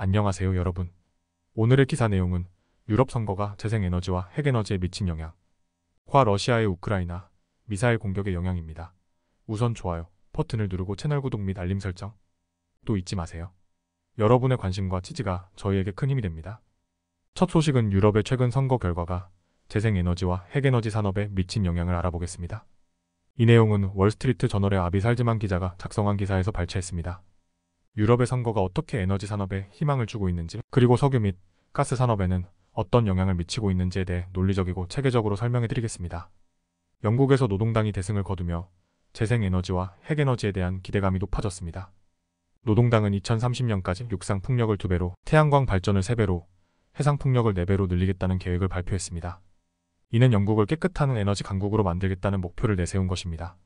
안녕하세요, 여러분. 오늘의 기사 내용은 유럽 선거가 재생에너지와 핵에너지에 미친 영향, 과 러시아의 우크라이나 미사일 공격의 영향입니다. 우선 좋아요 버튼을 누르고 채널 구독 및 알림 설정 또 잊지 마세요. 여러분의 관심과 지지가 저희에게 큰 힘이 됩니다. 첫 소식은 유럽의 최근 선거 결과가 재생에너지와 핵에너지 산업에 미친 영향을 알아보겠습니다. 이 내용은 월스트리트 저널의 아비 살즈만 기자가 작성한 기사에서 발췌했습니다. 유럽의 선거가 어떻게 에너지 산업에 희망을 주고 있는지, 그리고 석유 및 가스 산업에는 어떤 영향을 미치고 있는지에 대해 논리적이고 체계적으로 설명해 드리겠습니다. 영국에서 노동당이 대승을 거두며 재생에너지와 핵에너지에 대한 기대감이 높아졌습니다. 노동당은 2030년까지 육상 풍력을 2배로, 태양광 발전을 3배로, 해상 풍력을 4배로 늘리겠다는 계획을 발표했습니다. 이는 영국을 깨끗한 에너지 강국으로 만들겠다는 목표를 내세운 것입니다.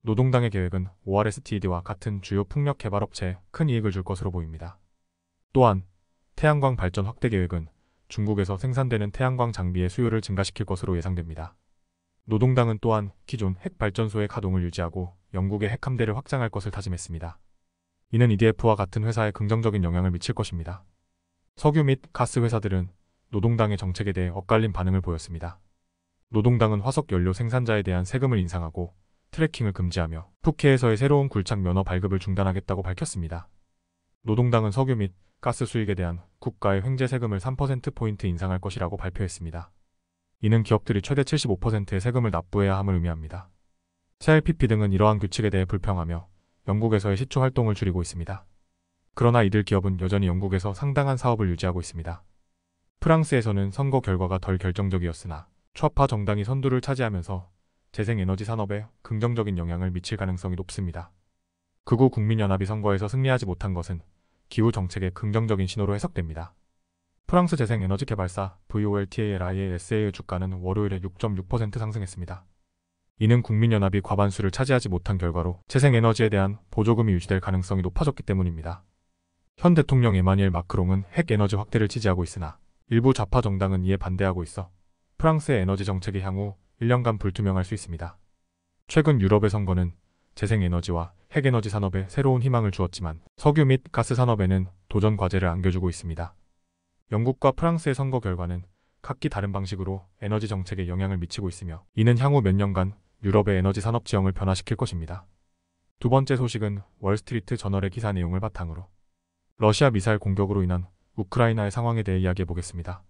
노동당의 계획은 ORSTD와 같은 주요 풍력 개발 업체에 큰 이익을 줄 것으로 보입니다. 또한 태양광 발전 확대 계획은 중국에서 생산되는 태양광 장비의 수요를 증가시킬 것으로 예상됩니다. 노동당은 또한 기존 핵 발전소의 가동을 유지하고 영국의 핵 함대를 확장할 것을 다짐했습니다. 이는 EDF와 같은 회사에 긍정적인 영향을 미칠 것입니다. 석유 및 가스 회사들은 노동당의 정책에 대해 엇갈린 반응을 보였습니다. 노동당은 화석 연료 생산자에 대한 세금을 인상하고 트래킹을 금지하며 푸케에서의 새로운 굴착 면허 발급을 중단하겠다고 밝혔습니다. 노동당은 석유 및 가스 수익에 대한 국가의 횡재 세금을 3%포인트 인상할 것이라고 발표했습니다. 이는 기업들이 최대 75%의 세금을 납부해야 함을 의미합니다. CLPP 등은 이러한 규칙에 대해 불평하며 영국에서의 시추 활동을 줄이고 있습니다. 그러나 이들 기업은 여전히 영국에서 상당한 사업을 유지하고 있습니다. 프랑스에서는 선거 결과가 덜 결정적이었으나 좌파 정당이 선두를 차지하면서 재생에너지 산업에 긍정적인 영향을 미칠 가능성이 높습니다. 극우 국민연합이 선거에서 승리하지 못한 것은 기후 정책의 긍정적인 신호로 해석됩니다. 프랑스 재생에너지 개발사 VOLTALIASA의 주가는 월요일에 6.6% 상승했습니다. 이는 국민연합이 과반수를 차지하지 못한 결과로 재생에너지에 대한 보조금이 유지될 가능성이 높아졌기 때문입니다. 현 대통령 에마뉘엘 마크롱은 핵에너지 확대를 지지하고 있으나 일부 좌파 정당은 이에 반대하고 있어 프랑스의 에너지 정책이 향후 1년간 불투명할 수 있습니다. 최근 유럽의 선거는 재생에너지와 핵에너지 산업에 새로운 희망을 주었지만 석유 및 가스 산업에는 도전 과제를 안겨주고 있습니다. 영국과 프랑스의 선거 결과는 각기 다른 방식으로 에너지 정책에 영향을 미치고 있으며 이는 향후 몇 년간 유럽의 에너지 산업 지형을 변화시킬 것입니다. 두 번째 소식은 월스트리트 저널의 기사 내용을 바탕으로 러시아 미사일 공격으로 인한 우크라이나의 상황에 대해 이야기해 보겠습니다.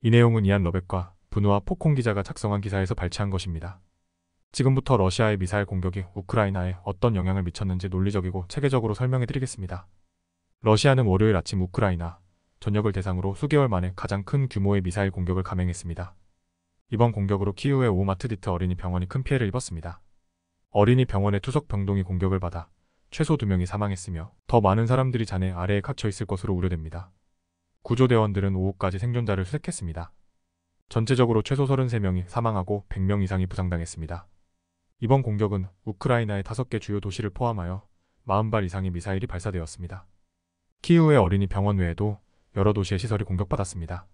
이 내용은 이안 러벡과 분우아 포콩 기자가 작성한 기사에서 발췌한 것입니다. 지금부터 러시아의 미사일 공격이 우크라이나에 어떤 영향을 미쳤는지 논리적이고 체계적으로 설명해 드리겠습니다. 러시아는 월요일 아침 우크라이나 전역을 대상으로 수개월 만에 가장 큰 규모의 미사일 공격을 감행했습니다. 이번 공격으로 키우의 오마트디트 어린이 병원이 큰 피해를 입었습니다. 어린이 병원의 투석 병동이 공격을 받아 최소 2명이 사망했으며 더 많은 사람들이 잔해 아래에 갇혀 있을 것으로 우려됩니다. 구조대원들은 오후까지 생존자를 수색했습니다. 전체적으로 최소 33명이 사망하고 100명 이상이 부상당했습니다. 이번 공격은 우크라이나의 5개 주요 도시를 포함하여 40발 이상의 미사일이 발사되었습니다. 키우의 어린이 병원 외에도 여러 도시의 시설이 공격받았습니다.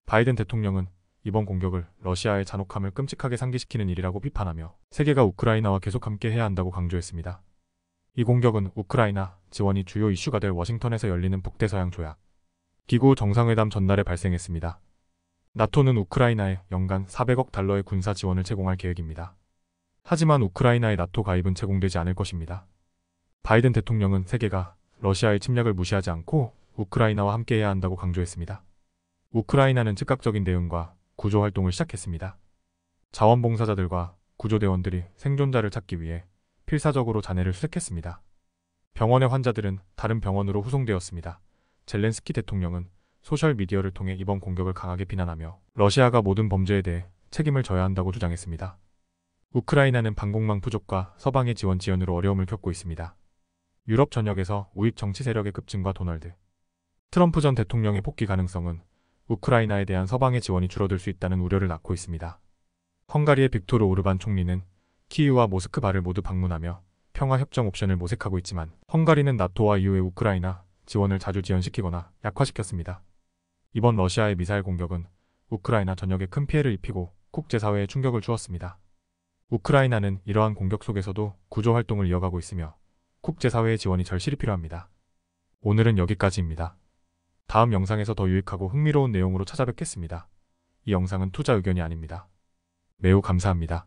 바이든 대통령은 이번 공격을 러시아의 잔혹함을 끔찍하게 상기시키는 일이라고 비판하며 세계가 우크라이나와 계속 함께 해야 한다고 강조했습니다. 이 공격은 우크라이나 지원이 주요 이슈가 될 워싱턴에서 열리는 북대서양 조약 기구 정상회담 전날에 발생했습니다. 나토는 우크라이나에 연간 400억 달러의 군사 지원을 제공할 계획입니다. 하지만 우크라이나의 나토 가입은 제공되지 않을 것입니다. 바이든 대통령은 세계가 러시아의 침략을 무시하지 않고 우크라이나와 함께해야 한다고 강조했습니다. 우크라이나는 즉각적인 대응과 구조 활동을 시작했습니다. 자원봉사자들과 구조대원들이 생존자를 찾기 위해 필사적으로 잔해를 수색했습니다. 병원의 환자들은 다른 병원으로 후송되었습니다. 젤렌스키 대통령은 소셜미디어를 통해 이번 공격을 강하게 비난하며 러시아가 모든 범죄에 대해 책임을 져야 한다고 주장했습니다. 우크라이나는 방공망 부족과 서방의 지원으로 어려움을 겪고 있습니다. 유럽 전역에서 우익 정치 세력의 급증과 도널드 트럼프 전 대통령의 복귀 가능성은 우크라이나에 대한 서방의 지원이 줄어들 수 있다는 우려를 낳고 있습니다. 헝가리의 빅토르 오르반 총리는 키이우와 모스크바를 모두 방문하며 평화협정 옵션을 모색하고 있지만 헝가리는 나토와 EU의 우크라이나 지원을 자주 지연시키거나 약화시켰습니다. 이번 러시아의 미사일 공격은 우크라이나 전역에 큰 피해를 입히고 국제사회에 충격을 주었습니다. 우크라이나는 이러한 공격 속에서도 구조활동을 이어가고 있으며 국제사회의 지원이 절실히 필요합니다. 오늘은 여기까지입니다. 다음 영상에서 더 유익하고 흥미로운 내용으로 찾아뵙겠습니다. 이 영상은 투자 의견이 아닙니다. 매우 감사합니다.